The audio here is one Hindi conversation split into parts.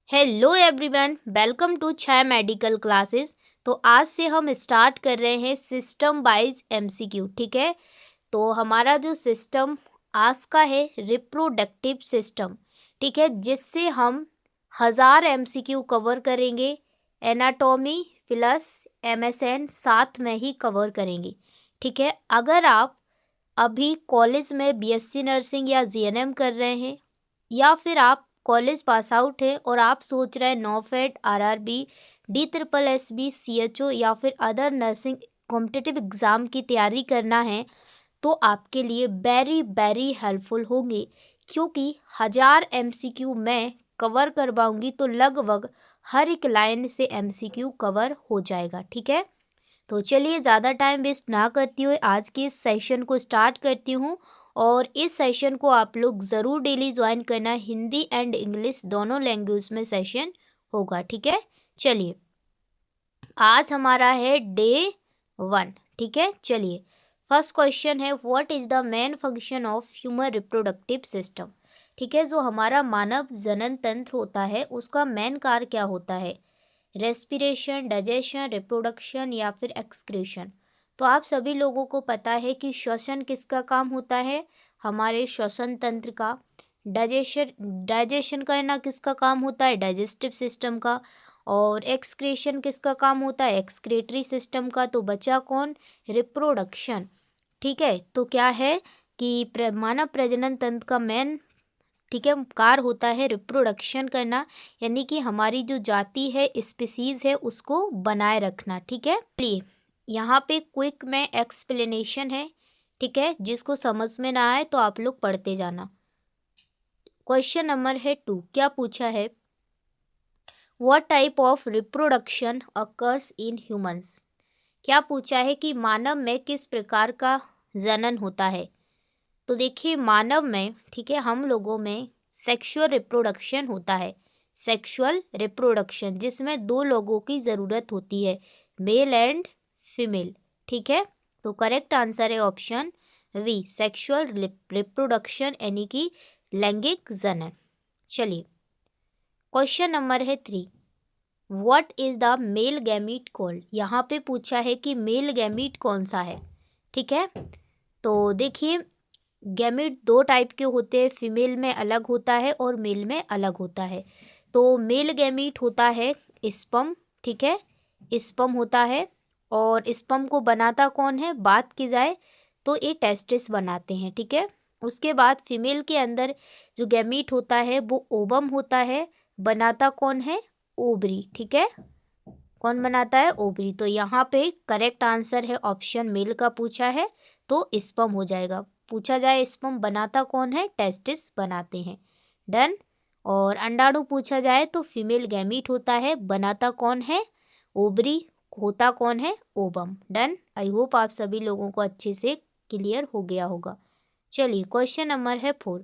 Hello everyone, welcome to Chhaya medical classes. तो आज से हम स्टार्ट कर रहे हैं सिस्टम वाइज एमसीक्यू। ठीक है, तो हमारा जो सिस्टम आज का है रिप्रोडक्टिव सिस्टम। ठीक है, जिससे हम 1000 एमसीक्यू कवर करेंगे। एनाटॉमी प्लस एमएसएन साथ में ही कवर करेंगे। ठीक है, अगर आप अभी कॉलेज में बीएससी नर्सिंग या जीएनएम कर रहे हैं, या फिर आप कॉलेज पास आउट हैं और आप सोच रहे हैं नॉफेट, RRB, D triple S B, CHO या फिर अदर नर्सिंग कॉम्पिटिटिव एग्ज़ाम की तैयारी करना है, तो आपके लिए वेरी वेरी हेल्पफुल होंगे, क्योंकि 1000 एमसीक्यू मैं कवर करवाऊंगी तो लगभग हर एक लाइन से एमसीक्यू कवर हो जाएगा। ठीक है, तो चलिए ज़्यादा टाइम वेस्ट ना करती हुए आज के इस सेशन को स्टार्ट करती हूँ। और इस सेशन को आप लोग ज़रूर डेली ज्वाइन करना, हिंदी एंड इंग्लिश दोनों लैंग्वेज में सेशन होगा। ठीक है, चलिए आज हमारा है डे 1। ठीक है, चलिए फर्स्ट क्वेश्चन है, what is the main function of human reproductive system. ठीक है, जो हमारा मानव जनन तंत्र होता है उसका मेन कार्य क्या होता है? रेस्पिरेशन, डाइजेशन, रिप्रोडक्शन या फिर एक्सक्रीशन। तो आप सभी लोगों को पता है कि श्वसन किसका काम होता है? हमारे श्वसन तंत्र का। डाइजेशन डाइजेशन करना किसका काम होता है? डाइजेस्टिव सिस्टम का। और एक्सक्रीशन किसका काम होता है? एक्सक्रीटरी सिस्टम का। तो बचा कौन? रिप्रोडक्शन। ठीक है, तो क्या है कि मानव प्रजनन तंत्र का मेन, ठीक है, कार्य होता है रिप्रोडक्शन करना, यानी कि हमारी जो जाति है, स्पीसीज है, उसको बनाए रखना। ठीक है, चलिए यहाँ पे क्विक में एक्सप्लेनेशन है। ठीक है, जिसको समझ में ना आए तो आप लोग पढ़ते जाना। क्वेश्चन नंबर है 2, क्या पूछा है? What type of reproduction occurs in humans. क्या पूछा है कि मानव में किस प्रकार का जनन होता है? तो देखिए मानव में, ठीक है, हम लोगों में सेक्सुअल रिप्रोडक्शन होता है। सेक्सुअल रिप्रोडक्शन जिसमें दो लोगों की ज़रूरत होती है, मेल एंड फीमेल। ठीक है, तो करेक्ट आंसर है ऑप्शन वी, सेक्सुअल रिप्रोडक्शन यानी कि लैंगिक जनन। चलिए क्वेश्चन नंबर है 3, what is the male gamete called. यहाँ पे पूछा है कि मेल गैमीट कौन सा है। ठीक है, तो देखिए गैमीट दो टाइप के होते हैं, फीमेल में अलग होता है और मेल में अलग होता है। तो मेल गैमीट होता है स्पर्म। ठीक है, स्पर्म होता है, और स्पर्म को बनाता कौन है? बात की जाए तो ये टेस्टिस बनाते हैं। ठीक है, उसके बाद फीमेल के अंदर जो गैमीट होता है वो ओवम होता है, बनाता कौन है? ओवरी। ठीक है, कौन बनाता है? ओवरी। तो यहाँ पे करेक्ट आंसर है ऑप्शन मेल का पूछा है, तो स्पर्म हो जाएगा। पूछा जाए स्पर्म बनाता कौन है? टेस्टिस बनाते हैं। डन। और अंडाणु पूछा जाए तो फीमेल गैमीट होता है, बनाता कौन है? ओवरी। होता कौन है? ओवम। डन। आई होप आप सभी लोगों को अच्छे से क्लियर हो गया होगा। चलिए क्वेश्चन नंबर है 4,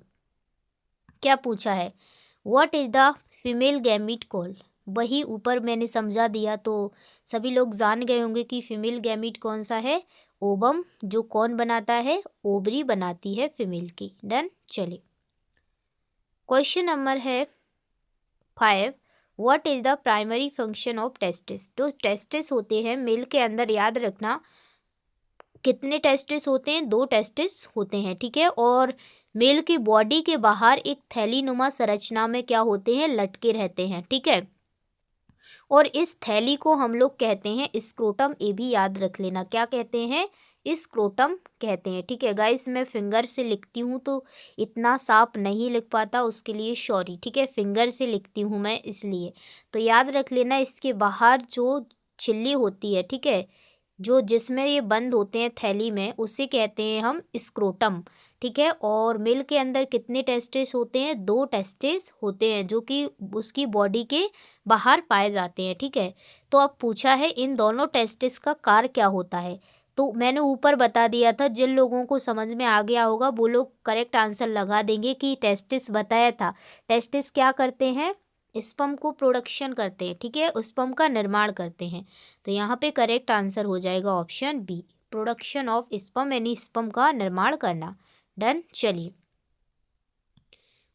क्या पूछा है? What is the female gamete called. वही ऊपर मैंने समझा दिया, तो सभी लोग जान गए होंगे कि फीमेल गैमीट कौन सा है? ओवम। जो कौन बनाता है? ओवरी बनाती है फीमेल की। डन। चलिए क्वेश्चन नंबर है 5, what is the primary function of testis. तो टेस्टिस होते हैं मेल के अंदर, याद रखना कितने टेस्टिस होते हैं? 2 टेस्टिस होते हैं। ठीक है, और मेल की बॉडी के बाहर एक थैलीनुमा संरचना में क्या होते हैं? लटके रहते हैं। ठीक है, और इस थैली को हम लोग कहते हैं स्क्रोटम। ये भी याद रख लेना, क्या कहते हैं? स्क्रोटम कहते हैं। ठीक है गाइस, मैं फिंगर से लिखती हूँ तो इतना साफ नहीं लिख पाता, उसके लिए सॉरी। ठीक है, फिंगर से लिखती हूँ मैं इसलिए, तो याद रख लेना इसके बाहर जो छिल्ली होती है, ठीक है, जो जिसमें ये बंद होते हैं थैली में, उसे कहते हैं हम स्क्रोटम। ठीक है, और मेल के अंदर कितने टेस्टिस होते हैं? 2 टेस्टिस होते हैं, जो कि उसकी बॉडी के बाहर पाए जाते हैं। ठीक है, तो अब पूछा है इन दोनों टेस्टिस का कार्य क्या होता है। तो मैंने ऊपर बता दिया था, जिन लोगों को समझ में आ गया होगा वो लोग करेक्ट आंसर लगा देंगे कि टेस्टिस बताया था। टेस्टिस क्या करते हैं? स्पर्म को प्रोडक्शन करते हैं। ठीक है, स्पर्म का निर्माण करते हैं। तो यहाँ पे करेक्ट आंसर हो जाएगा option B, production of sperm यानी स्पर्म का निर्माण करना। डन। चलिए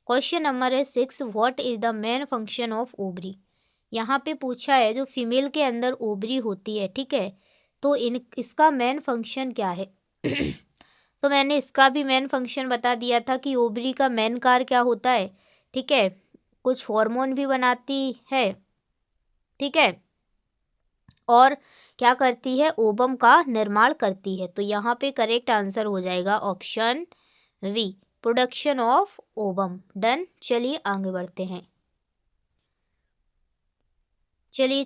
क्वेश्चन नंबर है 6, what is the main function of ovary. यहाँ पे पूछा है जो फीमेल के अंदर ओवरी होती है, ठीक है, तो इसका मेन फंक्शन क्या है। तो मैंने इसका भी मेन फंक्शन बता दिया था कि ओवरी का मेन कार्य क्या होता है, ठीक है, कुछ हार्मोन भी बनाती है, ठीक है, और क्या करती है, ओवम का निर्माण करती है। तो यहाँ पे करेक्ट आंसर हो जाएगा option B, production of ovum. Done. चलिए आगे बढ़ते हैं। चलिए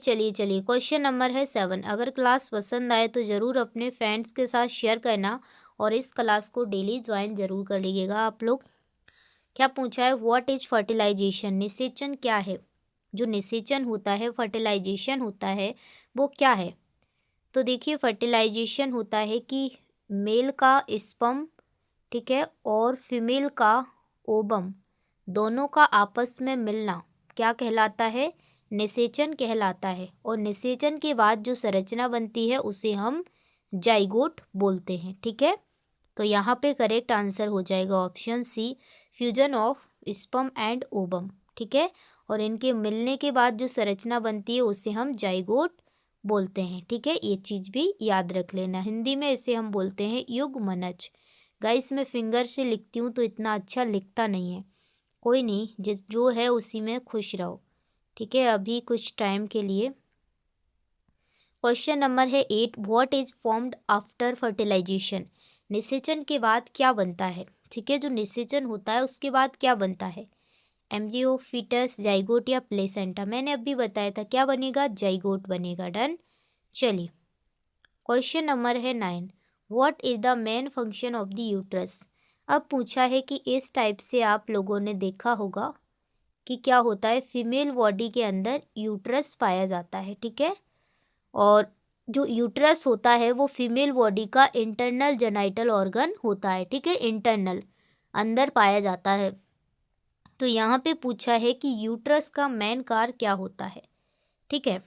क्वेश्चन नंबर है 7, अगर क्लास पसंद आए तो ज़रूर अपने फ्रेंड्स के साथ शेयर करना और इस क्लास को डेली ज्वाइन ज़रूर कर लीजिएगा आप लोग। क्या पूछा है, व्हाट इज फर्टिलाइजेशन, निषेचन क्या है। जो निषेचन होता है, फर्टिलाइजेशन होता है, वो क्या है। तो देखिए फर्टिलाइजेशन होता है कि मेल का स्पर्म, ठीक है, और फीमेल का ओवम दोनों का आपस में मिलना क्या कहलाता है, निषेचन कहलाता है। और निषेचन के बाद जो संरचना बनती है उसे हम जाइगोट बोलते हैं, ठीक है। तो यहाँ पे करेक्ट आंसर हो जाएगा option C, fusion of sperm and ovum, ठीक है। और इनके मिलने के बाद जो संरचना बनती है उसे हम जाइगोट बोलते हैं, ठीक है। ये चीज़ भी याद रख लेना, हिंदी में इसे हम बोलते हैं युग्मनज। गाइस मैं फिंगर से लिखती हूँ तो इतना अच्छा लिखता नहीं है, कोई नहीं, जिस जो है उसी में खुश रहो, ठीक है, अभी कुछ टाइम के लिए। क्वेश्चन नंबर है 8, what is formed after fertilisation, निषेचन के बाद क्या बनता है, ठीक है। जो निषेचन होता है उसके बाद क्या बनता है, एम्ब्रियो, फीटस, जाइगोट या प्लेसेंटा। मैंने अभी बताया था क्या बनेगा, जाइगोट बनेगा। डन। चलिए क्वेश्चन नंबर है 9, what is the main function of the uterus. अब पूछा है कि इस टाइप से आप लोगों ने देखा होगा कि क्या होता है, फीमेल बॉडी के अंदर यूट्रस पाया जाता है, ठीक है। और जो यूट्रस होता है वो फीमेल बॉडी का इंटरनल जेनाइटल ऑर्गन होता है, ठीक है, इंटरनल अंदर पाया जाता है। तो यहाँ पे पूछा है कि यूट्रस का मेन कार्य क्या होता है, ठीक है।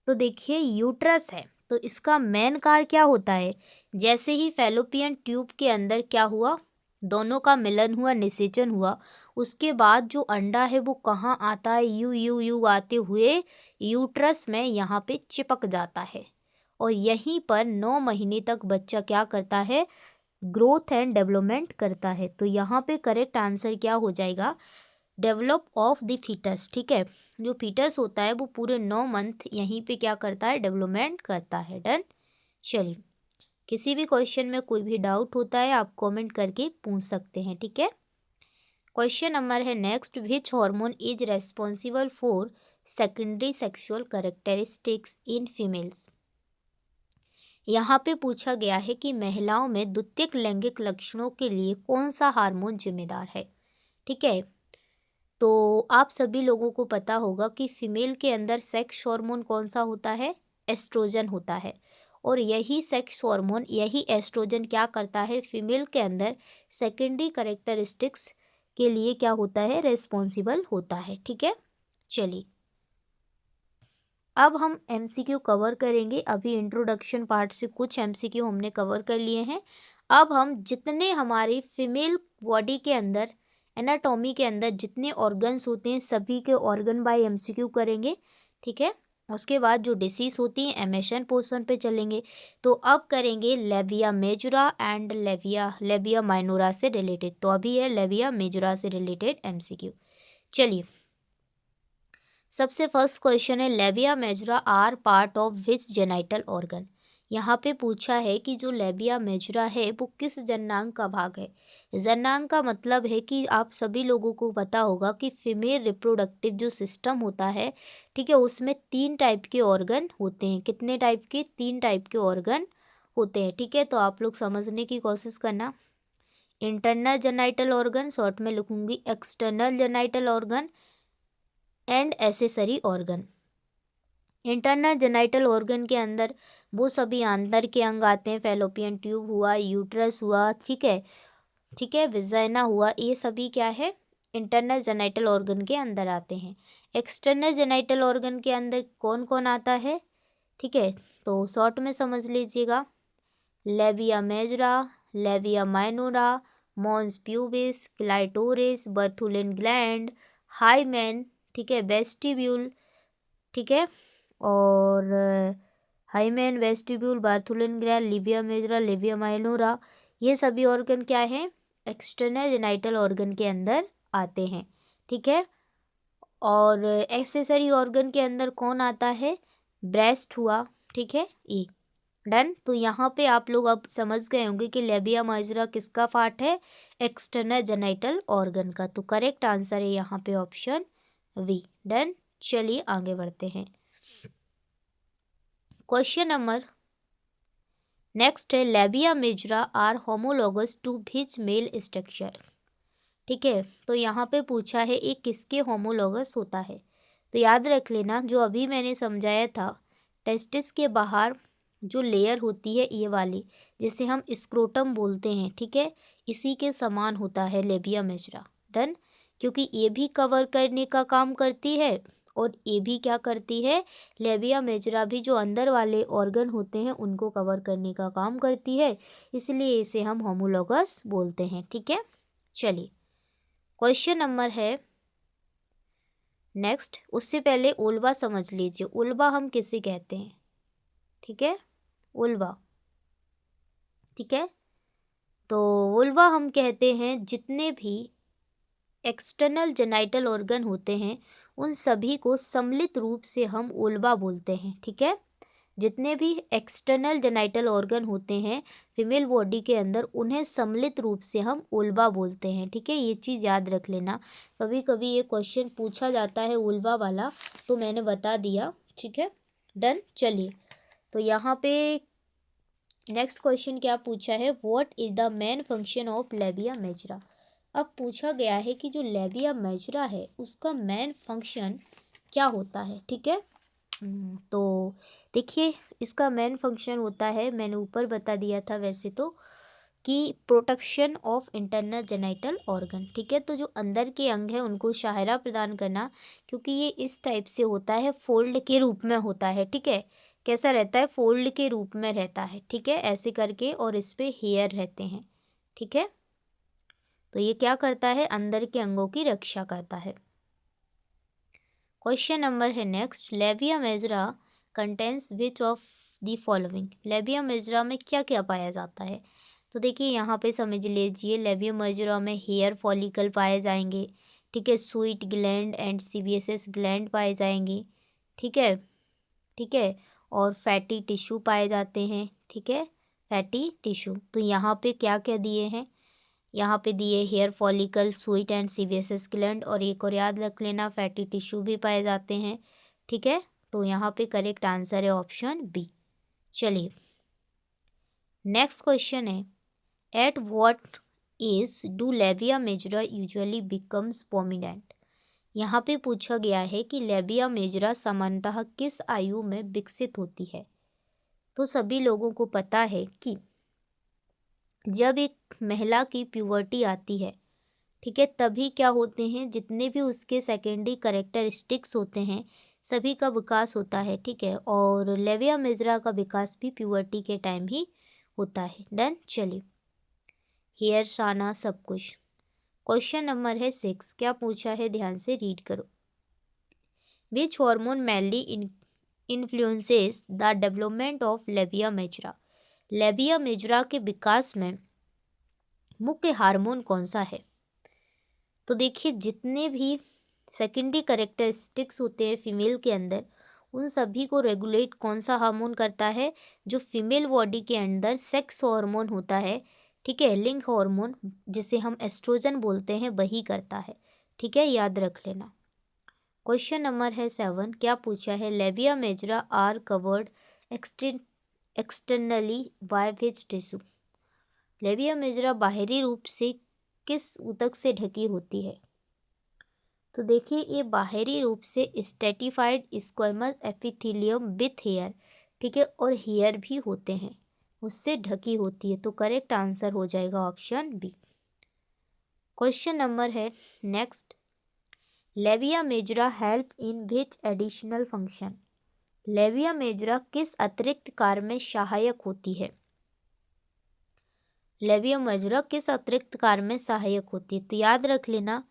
तो देखिए यूट्रस है तो इसका मेन कार्य क्या होता है, जैसे ही फैलोपियन ट्यूब के अंदर क्या हुआ, दोनों का मिलन हुआ, निषेचन हुआ, उसके बाद जो अंडा है वो कहाँ आता है, यू यू यू आते हुए यूट्रस में यहाँ पे चिपक जाता है। और यहीं पर 9 महीने तक बच्चा क्या करता है, ग्रोथ एंड डेवलपमेंट करता है। तो यहाँ पे करेक्ट आंसर क्या हो जाएगा, डेवलप ऑफ द फीटस, ठीक है। जो फीटस होता है वो पूरे 9 मंथ यहीं पे क्या करता है, डेवलपमेंट करता है। डन। चलिए किसी भी क्वेश्चन में कोई भी डाउट होता है आप कमेंट करके पूछ सकते हैं, ठीक है। क्वेश्चन नंबर है next, which hormone is responsible for secondary sexual characteristics in females. यहाँ पे पूछा गया है कि महिलाओं में द्वितीयक लैंगिक लक्षणों के लिए कौन सा हार्मोन जिम्मेदार है, ठीक है। तो आप सभी लोगों को पता होगा कि फीमेल के अंदर सेक्स हार्मोन कौन सा होता है, एस्ट्रोजन होता है। और यही सेक्स हार्मोन, यही एस्ट्रोजन क्या करता है, फीमेल के अंदर सेकेंडरी कैरेक्टरिस्टिक्स के लिए क्या होता है, रेस्पॉन्सिबल होता है, ठीक है। चलिए अब हम एमसीक्यू कवर करेंगे, अभी इंट्रोडक्शन पार्ट से कुछ एमसीक्यू हमने कवर कर लिए हैं। अब हम जितने हमारी फीमेल बॉडी के अंदर, एनाटॉमी के अंदर जितने ऑर्गन्स होते हैं सभी के ऑर्गन बाय एमसीक्यू करेंगे, ठीक है। उसके बाद जो डिसीज होती है एमेशन पोर्शन पे चलेंगे। तो अब करेंगे labia majora and labia minora से रिलेटेड। तो अभी है लेविया मेजोरा से रिलेटेड एमसीक्यू। चलिए सबसे फर्स्ट क्वेश्चन है, labia majora are part of which genital organ. यहाँ पे पूछा है कि जो लेविया मेजोरा है वो किस जननांग का भाग है। जननांग का मतलब है कि आप सभी लोगों को पता होगा कि फीमेल रिप्रोडक्टिव जो सिस्टम होता है, ठीक है, उसमें 3 टाइप के ऑर्गन होते हैं। कितने टाइप के, 3 टाइप के ऑर्गन होते हैं, ठीक है। तो आप लोग समझने की कोशिश करना। इंटरनल जेनाइटल ऑर्गन, शॉर्ट में लिखूंगी external genital organ and accessory organ. Internal genital organ के अंदर वो सभी आंतर के अंग आते हैं, फैलोपियन ट्यूब हुआ, यूट्रस हुआ, ठीक है, ठीक है, विजाइना हुआ, ये सभी क्या है, इंटरनल जेनाइटल ऑर्गन के अंदर आते हैं। एक्सटर्नल जेनाइटल ऑर्गन के अंदर कौन कौन आता है, ठीक है, तो शॉर्ट में समझ लीजिएगा, labia majora, labia minora, mons pubis, clitoris, Bartholin gland, hymen, ठीक है, वेस्टिब्यूल, ठीक है, और hymen, vestibule, Bartholin gland, labia majora, labia minora, ये सभी ऑर्गन क्या हैं, एक्सटर्नल जेनाइटल ऑर्गन के अंदर आते हैं, ठीक है। और एक्सेसरी ऑर्गन के अंदर कौन आता है, ब्रेस्ट हुआ, ठीक है, ई डन। तो यहाँ पे आप लोग अब समझ गए होंगे कि लेबिया माइजरा किसका पार्ट है, एक्सटर्नल जेनाइटल ऑर्गन का। तो करेक्ट आंसर है यहाँ पे ऑप्शन वी। डन, चलिए आगे बढ़ते हैं। क्वेश्चन नंबर नेक्स्ट है, labia majora are homologous to which male structure, ठीक है। तो यहाँ पे पूछा है एक किसके होमोलोगस होता है। तो याद रख लेना जो अभी मैंने समझाया था, टेस्टिस के बाहर जो लेयर होती है ये वाली, जिसे हम स्क्रोटम बोलते हैं, ठीक है, इसी के समान होता है लेबिया मेजरा। डन, क्योंकि ये भी कवर करने का काम करती है और ये भी क्या करती है, लेबिया मेजरा भी जो अंदर वाले ऑर्गन होते हैं उनको कवर करने का काम करती है, इसलिए इसे हम होमोलोगस बोलते हैं, ठीक है। चलिए क्वेश्चन नंबर है नेक्स्ट, उससे पहले उल्वा समझ लीजिए। उल्वा हम किसे कहते हैं, ठीक है, उल्वा, ठीक है। तो उल्वा हम कहते हैं जितने भी एक्सटर्नल जेनाइटल ऑर्गन होते हैं उन सभी को सम्मिलित रूप से हम उल्वा बोलते हैं, ठीक है। जितने भी एक्सटर्नल जेनाइटल ऑर्गन होते हैं फीमेल बॉडी के अंदर, उन्हें सम्मिलित रूप से हम उल्वा बोलते हैं, ठीक है। ये चीज़ याद रख लेना, कभी कभी ये क्वेश्चन पूछा जाता है उल्वा वाला, तो मैंने बता दिया, ठीक है। डन, चलिए तो यहाँ पे नेक्स्ट क्वेश्चन क्या पूछा है, what is the main function of लेबिया majora. अब पूछा गया है कि जो लेबिया मेजरा है उसका मेन फंक्शन क्या होता है, ठीक है। तो देखिए इसका मेन फंक्शन होता है, मैंने ऊपर बता दिया था वैसे तो, कि protection of internal genital organ, ठीक है। तो जो अंदर के अंग हैं उनको सहायता प्रदान करना, क्योंकि ये इस टाइप से होता है, फोल्ड के रूप में होता है, ठीक है। कैसा रहता है, फोल्ड के रूप में रहता है, ठीक है, ऐसे करके, और इस पे हेयर रहते हैं, ठीक है। तो ये क्या करता है, अंदर के अंगों की रक्षा करता है। क्वेश्चन नंबर है next, लेबिया majora contains which of the following. लेबिया majora में क्या क्या पाया जाता है। तो देखिए यहाँ पे समझ लीजिए, लेबिया मेजरा में हेयर फॉलिकल पाए जाएंगे, ठीक है, sweat gland and sebaceous gland पाए जाएंगे, ठीक है, ठीक है, और फैटी टिश्यू पाए जाते हैं, ठीक है, फैटी टिश्यू। तो यहाँ पे क्या क्या दिए हैं, यहाँ पे दिए hair follicle, sweet and sebaceous gland, और एक और याद रख लेना फैटी टिश्यू भी पाए जाते हैं, ठीक है। तो यहाँ पे करेक्ट आंसर है ऑप्शन बी। चलिए नेक्स्ट क्वेश्चन है, at what age do labia majora usually becomes prominent. यहाँ पे पूछा गया है कि लेबिया मेजरा सामान्यतः किस आयु में विकसित होती है। तो सभी लोगों को पता है कि जब एक महिला की प्यूबर्टी आती है, ठीक है, तभी क्या होते हैं, जितने भी उसके सेकेंडरी कैरेक्टरिस्टिक्स होते हैं सभी का विकास होता है, ठीक है। और लेबिया मेजरा का विकास भी प्यूबर्टी के टाइम ही होता है। डन, चलिए हेयर्स आना सब कुछ। क्वेश्चन नंबर है 6, क्या पूछा है, ध्यान से रीड करो। Which hormone mainly influences the development of लेबिया majora. लेबिया majora के विकास में मुख्य हार्मोन कौन सा है। तो देखिए जितने भी सेकेंडरी कैरेक्टरिस्टिक्स होते हैं फीमेल के अंदर, उन सभी को रेगुलेट कौन सा हार्मोन करता है, जो फीमेल बॉडी के अंदर सेक्स हार्मोन होता है, ठीक है, लिंग हार्मोन जिसे हम एस्ट्रोजन बोलते हैं, वही करता है, ठीक है, याद रख लेना। क्वेश्चन नंबर है 7, क्या पूछा है, labia majora are covered externally by which tissue. Labia majora बाहरी रूप से किस ऊतक से ढकी होती है। तो देखिए ये बाहरी रूप से stratified squamous epithelium with hair, ठीक है, और हेयर भी होते हैं, उससे ढकी होती है। तो करेक्ट आंसर हो जाएगा ऑप्शन बी। क्वेश्चन नंबर है next, लेबिया majora help in which additional function. लेबिया majora किस अतिरिक्त कार्य में सहायक होती है। लेविया मेजरा किस अतिरिक्त कार्य में सहायक होती है? तो याद रख लेना,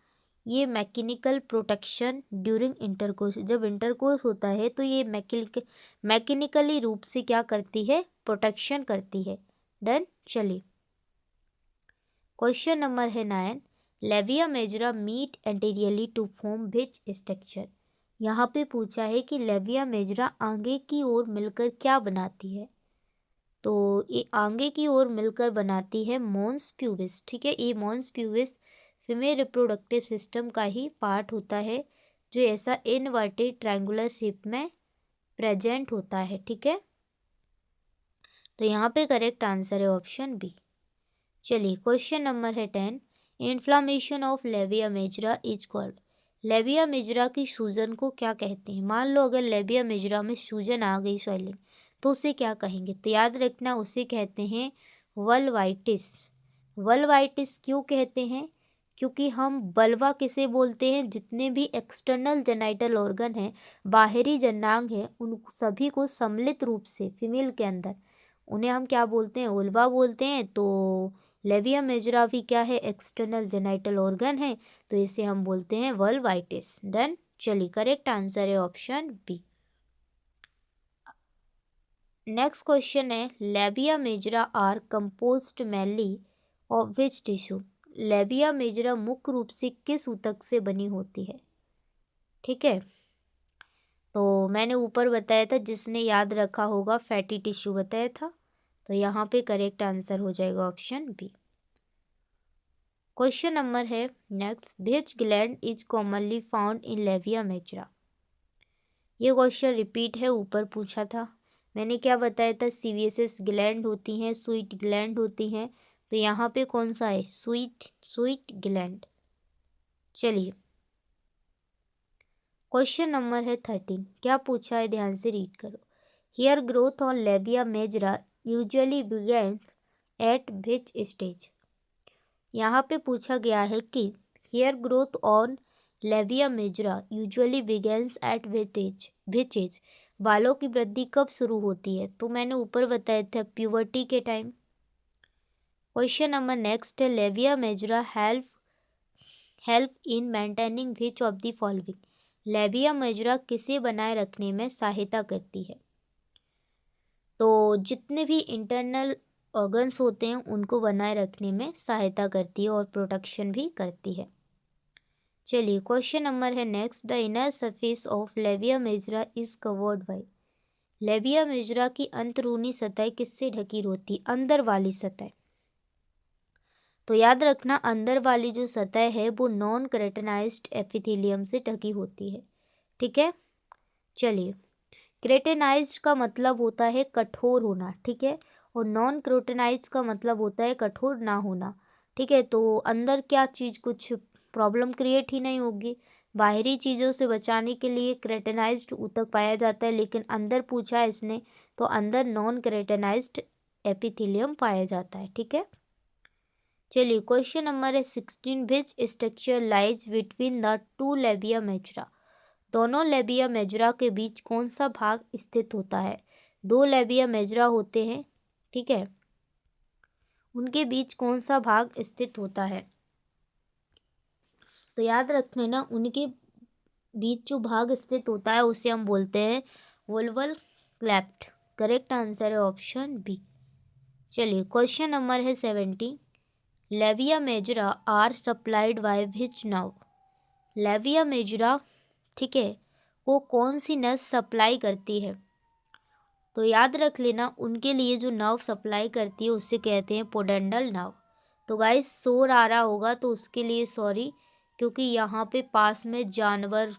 ये मैकेनिकल प्रोटेक्शन ड्यूरिंग इंटरकोर्स, जब इंटरकोर्स होता है तो ये मैकेनिकली रूप से क्या करती है? प्रोटेक्शन करती है। डन। चलिए, क्वेश्चन नंबर है 9। Labia majora meet anteriorly to form which structure. यहाँ पे पूछा है कि लेविया मेजरा आगे की ओर मिलकर क्या बनाती है? तो ये आगे की ओर मिलकर बनाती है मॉन्स प्यूबिस। ठीक है, ये mons pubis female reproductive system का ही पार्ट होता है, जो ऐसा इनवर्टेड ट्रायंगुलर शेप में प्रेजेंट होता है। ठीक है, तो यहाँ पे करेक्ट आंसर है ऑप्शन बी। चलिए, क्वेश्चन नंबर है 10। Inflammation of labia majora is called. Labia majora की सूजन को क्या कहते हैं? मान लो अगर लेविया मेजरा में सूजन आ गई, स्वेलिंग, तो उसे क्या कहेंगे? तो याद रखना, उसे कहते हैं वल्वाइटिस। वल्वाइटिस क्यों कहते हैं? क्योंकि हम बल्वा किसे बोलते हैं? जितने भी एक्सटर्नल जेनाइटल ऑर्गन हैं, बाहरी जनांग हैं, उन सभी को सम्मिलित रूप से फीमेल के अंदर, उन्हें हम क्या बोलते हैं? वुल्वा बोलते हैं। तो लेविया मेजरा भी क्या है? एक्सटर्नल जेनाइटल ऑर्गन है, तो इसे हम बोलते हैं वल्वाइटिस। डन। चलिए, करेक्ट आंसर है ऑप्शन बी। नेक्स्ट क्वेश्चन है, labia majora are composed mainly of which tissue. Labia majora मुख्य रूप से किस ऊतक से बनी होती है? ठीक है, तो मैंने ऊपर बताया था, जिसने याद रखा होगा फैटी टिश्यू बताया था, तो यहाँ पे करेक्ट आंसर हो जाएगा ऑप्शन बी। क्वेश्चन नंबर है next, which gland is commonly found in labia majora. ये क्वेश्चन रिपीट है, ऊपर पूछा था। मैंने क्या बताया था? सीवीएसएस ग्लैंड होती हैं, स्वीट ग्लैंड होती हैं, तो यहाँ पे कौन सा है? Sweat gland. चलिए, क्वेश्चन नंबर है 13। क्या पूछा है? ध्यान से रीड करो। Hair growth on labia majora usually begins at which stage. यहाँ पे पूछा गया है कि hair growth on labia majora usually begins at which age. बालों की वृद्धि कब शुरू होती है? तो मैंने ऊपर बताया था, प्यूबर्टी के टाइम। क्वेश्चन नंबर नेक्स्ट है, labia majora help in maintaining which of the following. Labia majora किसे बनाए रखने में सहायता करती है? तो जितने भी इंटरनल ऑर्गन्स होते हैं उनको बनाए रखने में सहायता करती है और प्रोटेक्शन भी करती है। चलिए, क्वेश्चन नंबर है next, the inner surface of labia majora is covered by. Labia majora की अंदरूनी सतह किससे ढकी होती है? अंदर वाली सतह। तो याद रखना, अंदर वाली जो सतह है वो नॉन केराटिनाइज्ड एपिथेलियम से ढकी होती है। ठीक है, चलिए, केराटिनाइज्ड का मतलब होता है कठोर होना। ठीक है, और नॉन केराटिनाइज्ड का मतलब होता है कठोर ना होना। ठीक है, तो अंदर क्या चीज़ कुछ प्रॉब्लम क्रिएट ही नहीं होगी। बाहरी चीज़ों से बचाने के लिए केराटिनाइज्ड ऊतक पाया जाता है, लेकिन अंदर पूछा है इसने, तो अंदर नॉन केराटिनाइज्ड एपिथेलियम पाया जाता है। ठीक है, चलिए, क्वेश्चन नंबर है 16। Which structure lies between the two labia majora. दोनों लेविया मेजरा के बीच कौन सा भाग स्थित होता है? दो लेविया मेजरा होते हैं, ठीक है, उनके बीच कौन सा भाग स्थित होता है? तो याद रखने ना, उनके बीच जो भाग स्थित होता है उसे हम बोलते हैं वोल्वल क्लेफ्ट। करेक्ट आंसर है ऑप्शन बी। चलिए, क्वेश्चन नंबर है 17। Labia majora are supplied by which nerve. Labia majora, ठीक है, वो कौन सी नस सप्लाई करती है? तो याद रख लेना, उनके लिए जो नर्व सप्लाई करती है उसे कहते हैं पोडेंडल नर्व। तो गाइस, शोर आ रहा होगा तो उसके लिए सॉरी, क्योंकि यहाँ पे पास में जानवर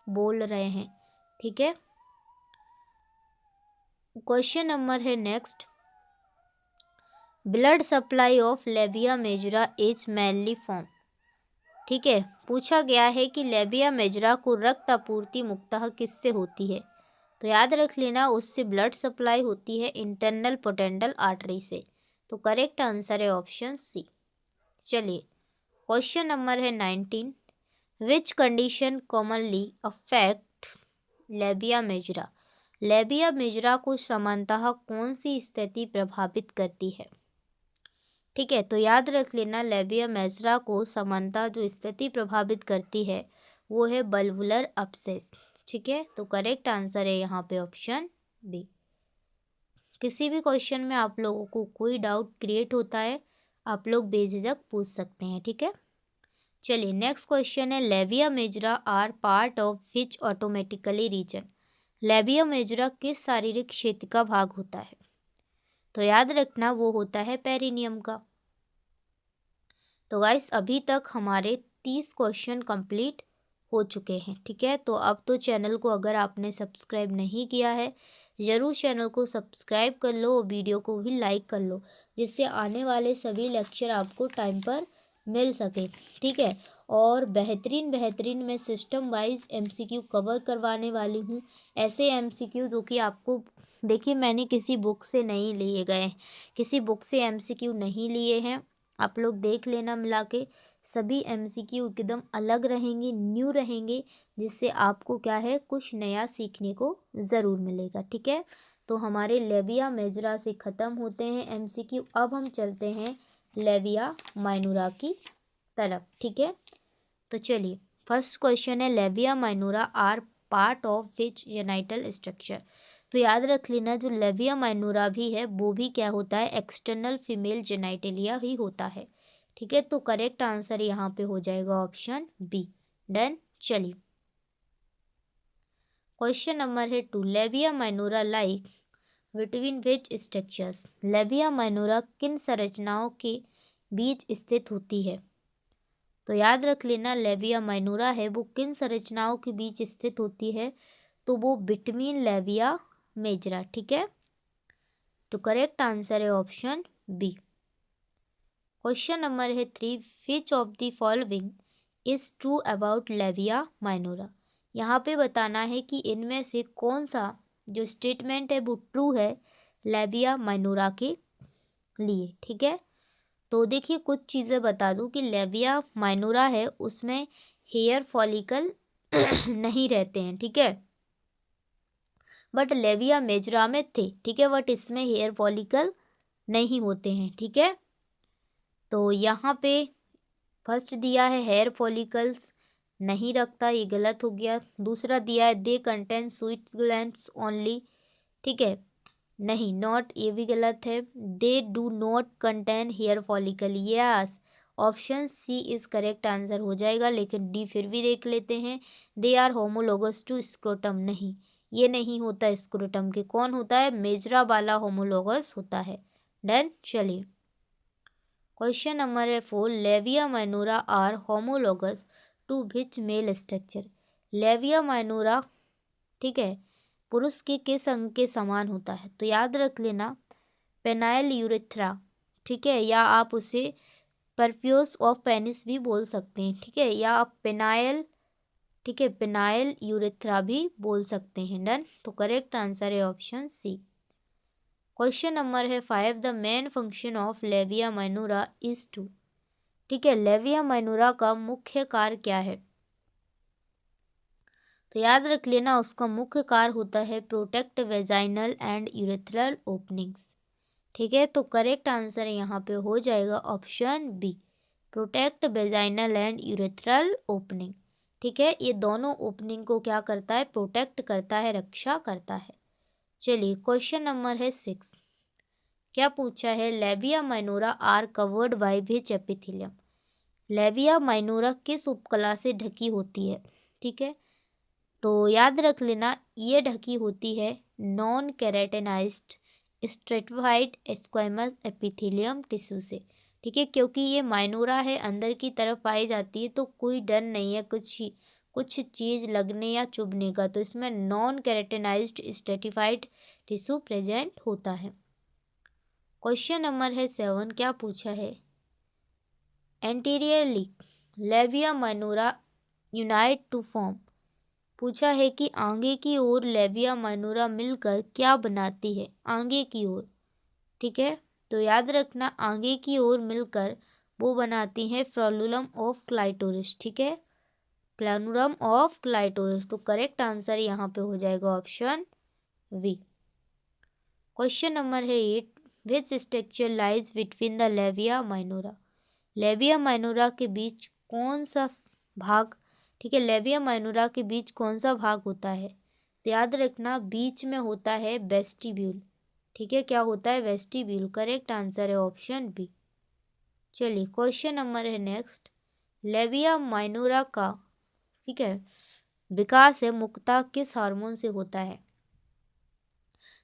बोल रहे हैं। ठीक है, क्वेश्चन नंबर है next, blood supply of labia majora is mainly form. ठीक है, पूछा गया है कि लेविया मेजरा को रक्त आपूर्ति मुख्यतः किससे होती है? तो याद रख लेना, उससे ब्लड सप्लाई होती है इंटरनल पोटेंडल आर्टरी से। तो करेक्ट आंसर है ऑप्शन सी। चलिए, क्वेश्चन नंबर है 19। Which condition commonly affect labia majora. Labia majora को सामान्यतः कौन सी स्थिति प्रभावित करती है? ठीक है। तो याद रख लेना, लेविया मेजरा को समानता जो स्थिति प्रभावित करती है वो है बल्वुलर अपसेस। ठीक है, तो करेक्ट आंसर है यहाँ पे ऑप्शन बी। किसी भी क्वेश्चन में आप लोगों को कोई डाउट क्रिएट होता है, आप लोग बेझिझक पूछ सकते हैं। ठीक है, चलिए नेक्स्ट क्वेश्चन है, labia majora are part of which automatically region. Labia majora किस शारीरिक क्षेत्र का भाग होता है? तो याद रखना वो होता है पेरिनियम का। तो गाइस अभी तक हमारे 30 क्वेश्चन कंप्लीट हो चुके हैं। ठीक है, तो अब तो चैनल को अगर आपने सब्सक्राइब नहीं किया है, ज़रूर चैनल को सब्सक्राइब कर लो और वीडियो को भी लाइक कर लो, जिससे आने वाले सभी लेक्चर आपको टाइम पर मिल सके। ठीक है, और बेहतरीन मैं सिस्टम वाइज एमसीक्यू कवर करवाने वाली हूँ। ऐसे एमसीक्यू जो कि आपको, देखिए मैंने किसी बुक से नहीं लिए गए, किसी बुक से एमसीक्यू नहीं लिए हैं, आप लोग देख लेना मिला के। सभी एमसीक्यू एकदम अलग रहेंगे, न्यू रहेंगे, जिससे आपको क्या है कुछ नया सीखने को ज़रूर मिलेगा। ठीक है, तो हमारे लेविया मेजरा से ख़त्म होते हैं एमसीक्यू। अब हम चलते हैं लेविया माइनोरा की तरफ। ठीक है, तो चलिए फर्स्ट क्वेश्चन है, labia minora are part of which genital structure. तो याद रख लेना, जो लेविया माइनोरा भी है वो भी क्या होता है, एक्सटर्नल फीमेल जेनाइटेलिया ही होता है। ठीक है, तो करेक्ट आंसर यहाँ पे हो जाएगा ऑप्शन बी। डन, चलिए क्वेश्चन नंबर है 2, labia minora like between which structures. Labia minora किन संरचनाओं के बीच स्थित होती है? तो याद रख लेना, लेविया माइनोरा है वो किन संरचनाओं के बीच स्थित होती है? तो वो बिटवीन लेविया मेजरा। ठीक है, तो करेक्ट आंसर है ऑप्शन बी। क्वेश्चन नंबर है 3, which of the following is true about labia minora. यहाँ पे बताना है कि इनमें से कौन सा जो स्टेटमेंट है वो ट्रू है लेविया माइनोरा के लिए। ठीक है, तो देखिए कुछ चीज़ें बता दूं कि लेविया माइनोरा है उसमें हेयर फॉलिकल नहीं रहते हैं। ठीक है, बट लेविया मेजरा में थे। ठीक है, बट इसमें हेयर फॉलिकल नहीं होते हैं। ठीक है, तो यहाँ पे फर्स्ट दिया है हेयर फॉलिकल्स नहीं रखता, ये गलत हो गया। दूसरा दिया है they contain sweat glands only. ठीक है, नहीं, नॉट, ये भी गलत है। They do not contain hair follicle, yes, option C is correct answer हो जाएगा। लेकिन डी फिर भी देख लेते हैं, they are homologous to scrotum, नहीं, ये नहीं होता स्क्रोटम के। कौन होता है? मेजरा वाला होमोलोगस होता है। डन, चलिए क्वेश्चन नंबर है 4, labia minora are homologous to which male structure. Labia minora, ठीक है, पुरुष के किस अंग के समान होता है? तो याद रख लेना, पेनाइल यूरेथ्रा। ठीक है, या आप उसे परफ्यूस ऑफ पेनिस भी बोल सकते हैं। ठीक है, या आप पेनाइल, ठीक है, पेनाइल यूरेथ्रा भी बोल सकते हैं। डन, तो करेक्ट आंसर है ऑप्शन सी। क्वेश्चन नंबर है 5, the main function of labia minora is to. ठीक है, लेविया माइनोरा का मुख्य कार्य क्या है? तो याद रख लेना, उसका मुख्य कार्य होता है protect vaginal and urethral openings. ठीक है, तो करेक्ट आंसर यहाँ पे हो जाएगा option B, protect vaginal and urethral opening. ठीक है, ये दोनों ओपनिंग को क्या करता है? प्रोटेक्ट करता है, रक्षा करता है। चलिए क्वेश्चन नंबर है 6, क्या पूछा है? Labia minora are covered by which epithelium. Labia minora किस उपकला से ढकी होती है? ठीक है, तो याद रख लेना, ये ढकी होती है non keratinised stratified squamous epithelium tissue से। ठीक है, क्योंकि ये माइनोरा है, अंदर की तरफ पाई जाती है, तो कोई डर नहीं है कुछ चीज़ लगने या चुभने का। तो इसमें non keratinised stratified tissue present होता है। क्वेश्चन नंबर है 7, क्या पूछा है? Anteriorly labia minora unite to form. पूछा है कि आगे की ओर लेविया माइनोरा मिलकर क्या बनाती है? आगे की ओर, ठीक है, तो याद रखना, आगे की ओर मिलकर वो बनाती है फ्लोरुलम ऑफ क्लाइटोरिस। ठीक है, फ्लोरुलम ऑफ क्लाइटोरिस, तो करेक्ट आंसर यहाँ पे हो जाएगा ऑप्शन वी। क्वेश्चन नंबर है 8, which structure lies between the labia minora. Labia minora के बीच कौन सा भाग, ठीक है, लेविया माइनोरा के बीच कौन सा भाग होता है? तो याद रखना बीच में होता है वेस्टिब्यूल, ठीक है, क्या होता है? वेस्टिब्यूल। करेक्ट आंसर है ऑप्शन बी। चलिए क्वेश्चन नंबर है नेक्स्ट, लेविया माइनोरा का, ठीक है, विकास है मुख्यतः किस हार्मोन से होता है?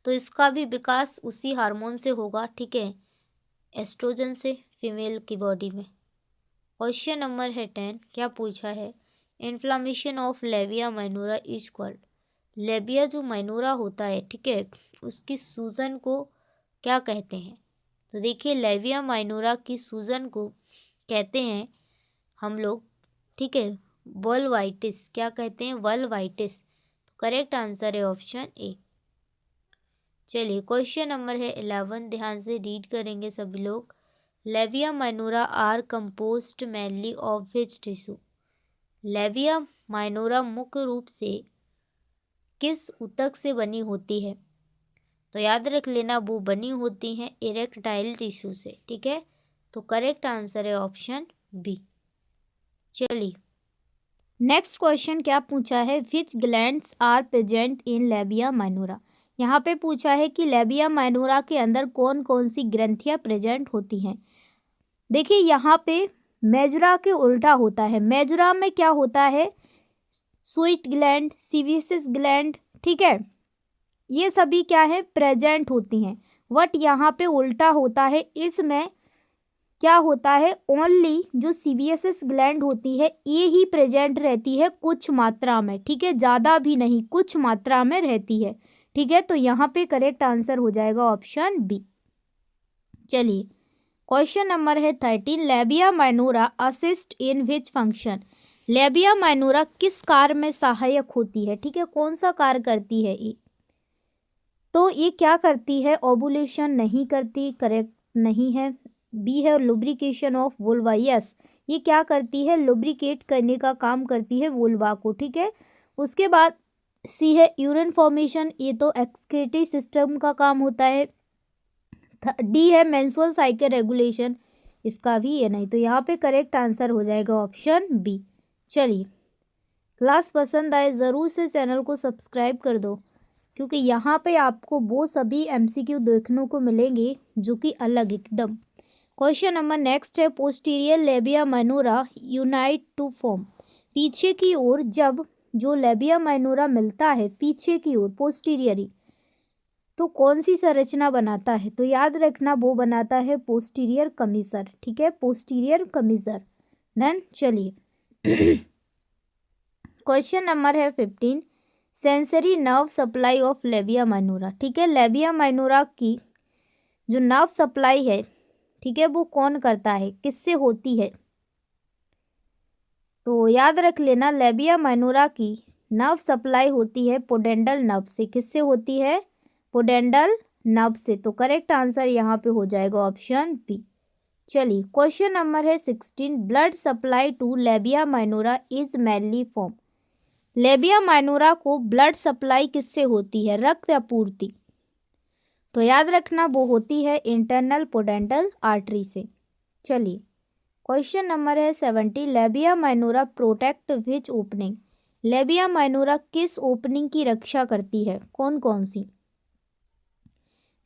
तो इसका भी विकास उसी हार्मोन से होगा, ठीक है, एस्ट्रोजन से, फीमेल की बॉडी में। क्वेश्चन नंबर है 10, क्या पूछा है? Inflammation of labia minora is called. Labia जो माइनोरा होता है, ठीक है, उसकी सूजन को क्या कहते हैं? तो देखिए लेविया माइनोरा की सूजन को कहते हैं हम लोग, ठीक है, वल्वाइटिस। क्या कहते हैं? वल्वाइटिस। तो करेक्ट आंसर है ऑप्शन ए। चलिए क्वेश्चन नंबर है 11, ध्यान से रीड करेंगे सभी लोग। Labia minora are composed mainly of which tissue. Labia minora मुख्य रूप से किस ऊतक से बनी होती है? तो याद रख लेना वो बनी होती हैं इरेक्टाइल टिश्यू से, ठीक है। तो करेक्ट आंसर है ऑप्शन बी। चलिए नेक्स्ट क्वेश्चन क्या पूछा है? Which glands are present in labia minora. यहाँ पे पूछा है कि लेविया माइनोरा के अंदर कौन कौन सी ग्रंथियाँ प्रेजेंट होती हैं। देखिए यहाँ पे मेजुरा के उल्टा होता है। मेजुरा में क्या होता है? स्वीट ग्लैंड, सीवियस ग्लैंड, ठीक है, ये सभी क्या है? प्रेजेंट होती हैं। बट यहाँ पे उल्टा होता है, इसमें क्या होता है? ओनली जो सीवियस ग्लैंड होती है ये ही प्रेजेंट रहती है कुछ मात्रा में, ठीक है, ज़्यादा भी नहीं, कुछ मात्रा में रहती है, ठीक है। तो यहाँ पे करेक्ट आंसर हो जाएगा ऑप्शन बी। चलिए क्वेश्चन नंबर है 13, labia minora assist in which function. Labia minora किस कार्य में सहायक होती है, ठीक है, कौन सा कार्य करती है ये? तो ये क्या करती है? ओवुलेशन नहीं करती, करेक्ट नहीं है। बी है लुब्रिकेशन ऑफ वुल्वा, यस, ये क्या करती है? लुब्रिकेट करने का काम करती है वुल्वा को, ठीक है। उसके बाद सी है यूरिन फॉर्मेशन, ये तो एक्सक्रीटरी सिस्टम का काम होता है। डी है मेंस्ट्रुअल साइकिल रेगुलेशन, इसका भी ये नहीं, तो यहाँ पे करेक्ट आंसर हो जाएगा ऑप्शन बी। चलिए क्लास पसंद आए ज़रूर से चैनल को सब्सक्राइब कर दो, क्योंकि यहाँ पे आपको वो सभी एमसीक्यू देखने को मिलेंगे जो कि अलग एकदम। क्वेश्चन नंबर नेक्स्ट है, posterior labia minora unite to form. पीछे की ओर जब जो लेबिया माइनोरा मिलता है पीछे की ओर पोस्टीरियरी, तो कौन सी संरचना बनाता है? तो याद रखना वो बनाता है पोस्टीरियर कमीसर, ठीक है, पोस्टीरियर कमीसर। डन। चलिए क्वेश्चन नंबर है 15, sensory nerve supply of labia minora, ठीक है, लेबिया माइनोरा की जो नर्व सप्लाई है, ठीक है, वो कौन करता है, किससे होती है? तो याद रख लेना लेबिया माइनोरा की नर्व सप्लाई होती है पोडेंडल नर्व से। किससे होती है? पोडेंडल नर्व से। तो करेक्ट आंसर यहाँ पे हो जाएगा ऑप्शन बी। चलिए क्वेश्चन नंबर है 16, blood supply to labia minora is mainly from. Labia minora को ब्लड सप्लाई किससे होती है? रक्त आपूर्ति। तो याद रखना वो होती है इंटरनल पोडेंडल आर्टरी से। चलिए क्वेश्चन नंबर है 70, लेबिया माइनोरा प्रोटेक्ट विच ओपनिंग। लेबिया माइनोरा किस ओपनिंग की रक्षा करती है? कौन कौन सी?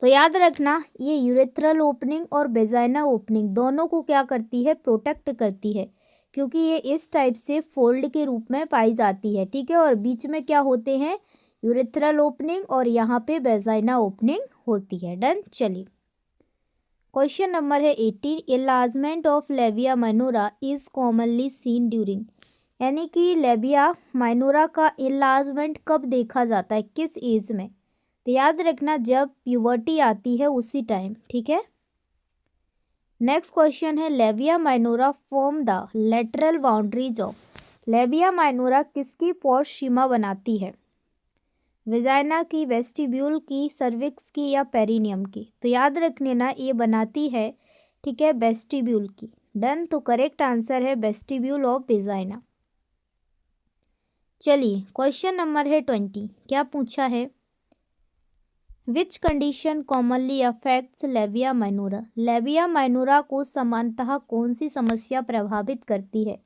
तो याद रखना ये यूरेथ्रल ओपनिंग और वेजाइना ओपनिंग दोनों को क्या करती है? प्रोटेक्ट करती है, क्योंकि ये इस टाइप से फोल्ड के रूप में पाई जाती है, ठीक है, और बीच में क्या होते हैं? यूरेथ्रल ओपनिंग और यहाँ पे वेजाइना ओपनिंग होती है। डन। चलिए क्वेश्चन नंबर है 18, enlargement of लेबिया minora is commonly seen during. यानी कि लेबिया माइनोरा का एनलार्जमेंट कब देखा जाता है, किस एज में? तो याद रखना जब प्यूबर्टी आती है उसी टाइम, ठीक है। नेक्स्ट क्वेश्चन है, labia minora form the lateral boundaries of. Labia minora किसकी पोर्स सीमा बनाती है? वेजाइना की, वेस्टिब्यूल की, सर्विक्स की या पेरिनियम की? तो याद रखने ना ये बनाती है, ठीक है, वेस्टिब्यूल की। डन। तो करेक्ट आंसर है वेस्टिब्यूल ऑफ वेजाइना। चलिए क्वेश्चन नंबर है 20, क्या पूछा है? Which condition commonly affects labia minora. Labia minora को सामान्यतः कौन सी समस्या प्रभावित करती है?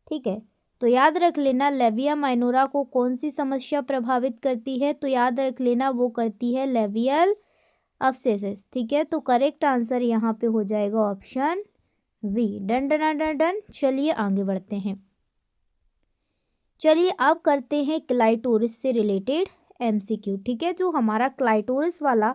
ठीक है, तो याद रख लेना लेविया माइनोरा को कौन सी समस्या प्रभावित करती है, तो याद रख लेना वो करती है लेवियल अब्सेसेस। ठीक है, तो करेक्ट आंसर यहाँ पे हो जाएगा option B. Done done done done. चलिए आगे बढ़ते हैं। चलिए अब करते हैं क्लाइटोरिस से रिलेटेड एमसीक्यू। ठीक है, जो हमारा क्लाइटोरिस वाला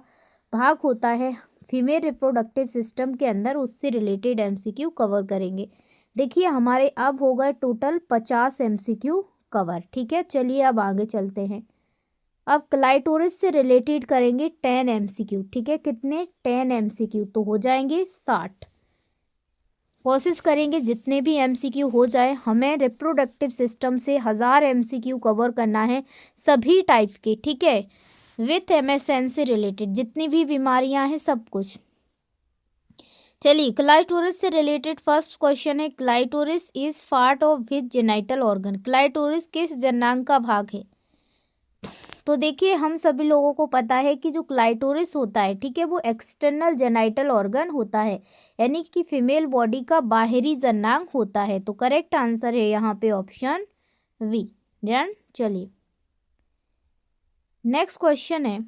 भाग होता है फीमेल रिप्रोडक्टिव सिस्टम के अंदर, उससे रिलेटेड एमसीक्यू कवर करेंगे। देखिए हमारे अब हो गए टोटल 50 एमसीक्यू कवर। ठीक है, चलिए अब आगे चलते हैं। अब क्लाइटोरिस से रिलेटेड करेंगे 10 एमसीक्यू। ठीक है, कितने? 10 एमसीक्यू, तो हो जाएंगे 60। कोशिश करेंगे जितने भी एमसीक्यू हो जाए। हमें रिप्रोडक्टिव सिस्टम से 1000 एमसीक्यू कवर करना है, सभी टाइप के। ठीक है, विथ एमएसएन से रिलेटेड जितनी भी बीमारियां हैं सब कुछ। चलिए क्लाइटोरिस से रिलेटेड फर्स्ट क्वेश्चन है, clitoris is part of which genital organ. Clitoris किस जनांग का भाग है? तो देखिए हम सभी लोगों को पता है कि जो क्लाइटोरिस होता है, ठीक है, वो एक्सटर्नल जेनाइटल ऑर्गन होता है, यानी कि फीमेल बॉडी का बाहरी जनांग होता है। तो करेक्ट आंसर है यहाँ पे ऑप्शन वी। डन। चलिए नेक्स्ट क्वेश्चन है,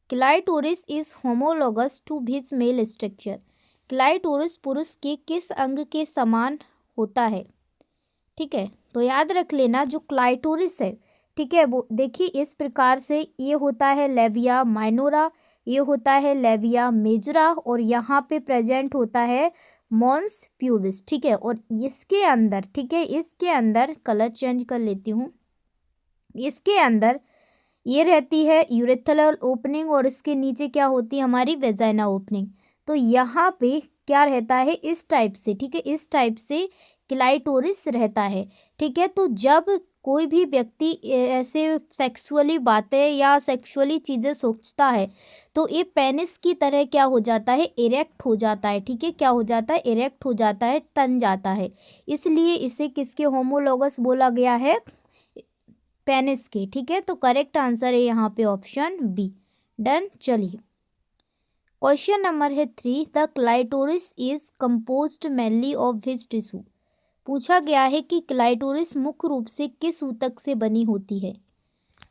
clitoris is homologous to which male structure. Clitoris पुरुष के किस अंग के समान होता है? ठीक है, तो याद रख लेना जो क्लाइटोरिस है, ठीक है, वो देखिए इस प्रकार से ये होता है लेविया माइनोरा, ये होता है लेविया मेजरा, और यहाँ पे प्रेजेंट होता है मॉन्स प्यूबिस। ठीक है, और इसके अंदर, ठीक है, इसके अंदर कलर चेंज कर लेती हूँ, इसके अंदर ये रहती है यूरेथ्रल ओपनिंग, और इसके नीचे क्या होती है हमारी वेजाइना ओपनिंग। तो यहाँ पे क्या रहता है इस टाइप से, ठीक है, इस टाइप से क्लाइटोरिस रहता है। ठीक है, तो जब कोई भी व्यक्ति ऐसे सेक्सुअली बातें या सेक्सुअली चीज़ें सोचता है तो ये पेनिस की तरह क्या हो जाता है, इरेक्ट हो जाता है। ठीक है, क्या हो जाता है, इरेक्ट हो जाता है, तन जाता है, इसलिए इसे किसके होमोलोगस बोला गया है, पेनिस के। ठीक है, तो करेक्ट आंसर है यहाँ पे ऑप्शन बी। डन। चलिए क्वेश्चन नंबर है 3, the clitoris is composed mainly of which tissue. पूछा गया है कि क्लाइटोरिस मुख्य रूप से किस ऊतक से बनी होती है।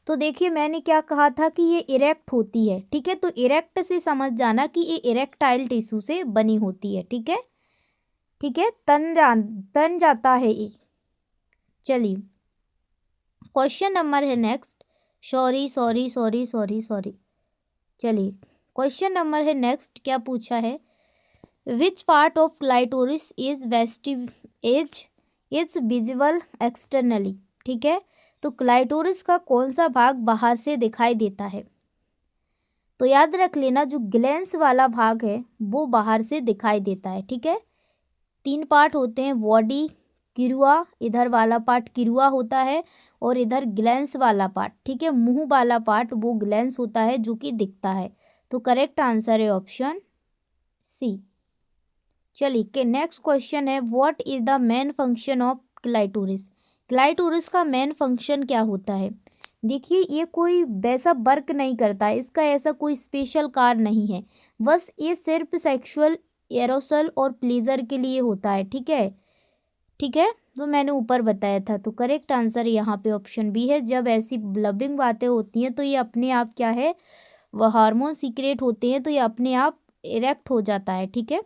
तो देखिए मैंने क्या कहा था कि ये इरेक्ट होती है। ठीक है, तो इरेक्ट से समझ जाना कि ये इरेक्टाइल टिश्यू से बनी होती है। ठीक है, ठीक है, तन जाता है ये। चलिए क्वेश्चन नंबर है next, sorry sorry sorry sorry sorry चलिए क्वेश्चन नंबर है नेक्स्ट, क्या पूछा है, which part of clitoris is visible externally. ठीक है, तो क्लाइटोरिस का कौन सा भाग बाहर से दिखाई देता है? तो याद रख लेना जो ग्लैंस वाला भाग है वो बाहर से दिखाई देता है। ठीक है, 3 पार्ट होते हैं, बॉडी, किरुआ, इधर वाला पार्ट किरुआ होता है, और इधर ग्लैंस वाला पार्ट, ठीक है, मुंह वाला पार्ट वो ग्लैंस होता है जो कि दिखता है। तो करेक्ट आंसर है ऑप्शन सी। चलिए नेक्स्ट क्वेश्चन है, what is the main function of clitoris. Clitoris का मेन फंक्शन क्या होता है? देखिए ये कोई वैसा वर्क नहीं करता, इसका ऐसा कोई स्पेशल कार्य नहीं है, बस ये सिर्फ सेक्सुअल एरोसल और प्लीजर के लिए होता है। ठीक है, ठीक है, तो मैंने ऊपर बताया था। तो करेक्ट आंसर यहाँ पे ऑप्शन बी है। जब ऐसी लविंग बातें होती हैं तो ये अपने आप क्या है, वह हार्मोन सीक्रेट होते हैं, तो ये अपने आप इरेक्ट हो जाता है। ठीक है,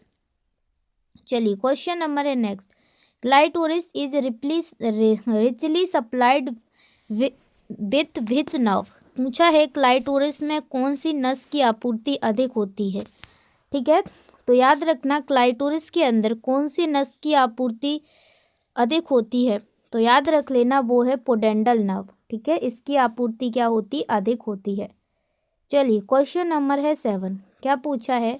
चलिए क्वेश्चन नंबर है next, clitoris is richly supplied with which nerve. पूछा है क्लाइटोरिस में कौन सी नस की आपूर्ति अधिक होती है। ठीक है, तो याद रखना क्लाइटोरिस के अंदर कौन सी नस की आपूर्ति अधिक होती है, तो याद रख लेना वो है पोडेंडल नर्व। ठीक है, इसकी आपूर्ति क्या होती, अधिक होती है। चलिए क्वेश्चन नंबर है 7, क्या पूछा है,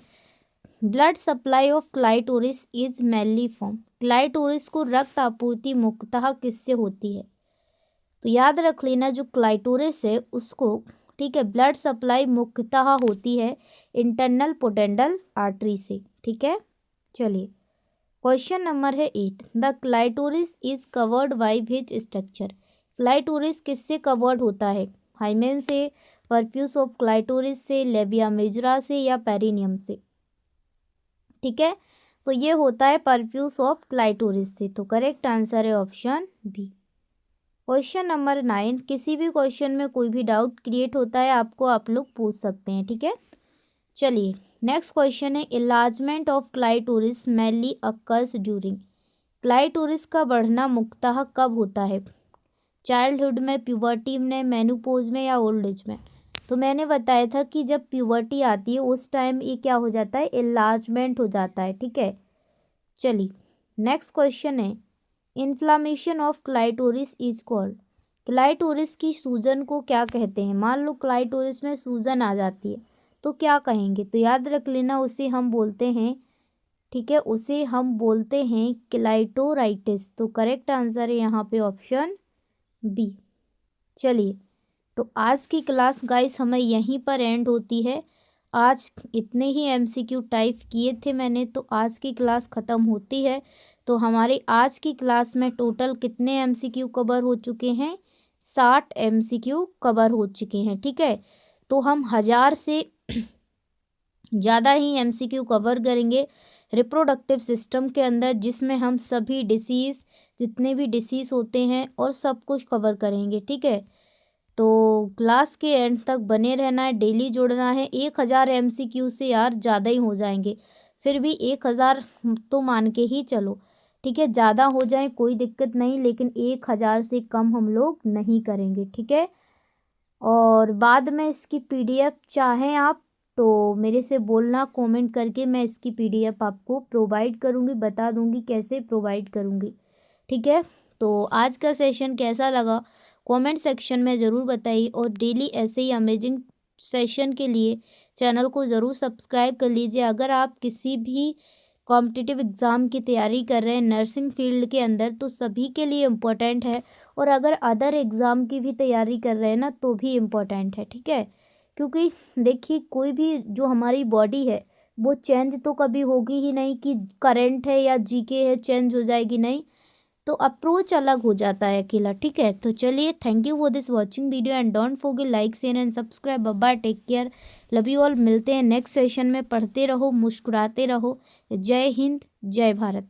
blood supply of clitoris is mainly form. Clitoris को रक्त आपूर्ति मुख्यतः किससे होती है? तो याद रख लेना जो क्लाइटोरिस है उसको, ठीक है, ब्लड सप्लाई मुख्यतः होती है इंटरनल पोडेंडल आर्टरी से। ठीक है, चलिए क्वेश्चन नंबर है 8, the clitoris is covered by which structure. Clitoris किससे कवर्ड होता है? हाइमेन से, परफ्यूस ऑफ क्लाइटोरिस से, लेबिया मेजरा से या पेरिनियम से। ठीक है, तो ये होता है परफ्यूस ऑफ क्लाइटोरिस से। तो करेक्ट आंसर है ऑप्शन बी। क्वेश्चन नंबर 9, किसी भी क्वेश्चन में कोई भी डाउट क्रिएट होता है आपको, आप लोग पूछ सकते हैं। ठीक है, चलिए नेक्स्ट क्वेश्चन है, enlargement of clitoris mainly occurs during. Clitoris का बढ़ना मुख्यतः कब होता है? चाइल्डहुड में, प्यूबर्टी में, मेनोपॉज में या ओल्ड एज में? तो मैंने बताया था कि जब प्यूबर्टी आती है उस टाइम ये क्या हो जाता है, इलार्जमेंट हो जाता है। ठीक है, चलिए नेक्स्ट क्वेश्चन है, inflammation of clitoris is called. Clitoris की सूजन को क्या कहते हैं? मान लो क्लाइटोरिस में सूजन आ जाती है तो क्या कहेंगे? तो याद रख लेना, उसे हम बोलते हैं, ठीक है, उसे हम बोलते हैं क्लाइटोराइटिस। तो करेक्ट आंसर है यहाँ पे ऑप्शन बी। चलिए, तो आज की क्लास गाइस हमें यहीं पर एंड होती है। आज इतने ही एमसीक्यू टाइप किए थे मैंने, तो आज की क्लास ख़त्म होती है। तो हमारी आज की क्लास में टोटल कितने एमसीक्यू कवर हो चुके हैं? 60 एमसीक्यू कवर हो चुके हैं। ठीक है, तो हम 1000 से ज़्यादा ही एमसीक्यू कवर करेंगे रिप्रोडक्टिव सिस्टम के अंदर, जिसमें हम सभी डिसीज़, जितने भी डिसीज़ होते हैं और सब कुछ कवर करेंगे। ठीक है, तो क्लास के एंड तक बने रहना है, डेली जुड़ना है। 1000 एमसीक्यू से यार ज़्यादा ही हो जाएंगे, फिर भी 1000 तो मान के ही चलो। ठीक है, ज़्यादा हो जाए कोई दिक्कत नहीं, लेकिन 1000 से कम हम लोग नहीं करेंगे। ठीक है, और बाद में इसकी पीडीएफ चाहें आप तो मेरे से बोलना कमेंट करके, मैं इसकी पीडीएफ आपको प्रोवाइड करूँगी, बता दूँगी कैसे प्रोवाइड करूँगी। ठीक है, तो आज का सेशन कैसा लगा कमेंट सेक्शन में ज़रूर बताइए, और डेली ऐसे ही अमेजिंग सेशन के लिए चैनल को ज़रूर सब्सक्राइब कर लीजिए। अगर आप किसी भी कॉम्पिटिटिव एग्ज़ाम की तैयारी कर रहे हैं नर्सिंग फील्ड के अंदर, तो सभी के लिए इम्पोर्टेंट है, और अगर अदर एग्ज़ाम की भी तैयारी कर रहे हैं ना, तो भी इम्पोर्टेंट है। ठीक है, क्योंकि देखिए कोई भी जो हमारी बॉडी है वो चेंज तो कभी होगी ही नहीं कि करंट है या जीके है चेंज हो जाएगी, नहीं, तो अप्रोच अलग हो जाता है अकेला। ठीक है, तो चलिए, thank you for this watching video and don't forget like share and subscribe. Bye, take care, love you all. मिलते हैं नेक्स्ट सेशन में। पढ़ते रहो, मुस्कुराते रहो। जय हिंद, जय भारत।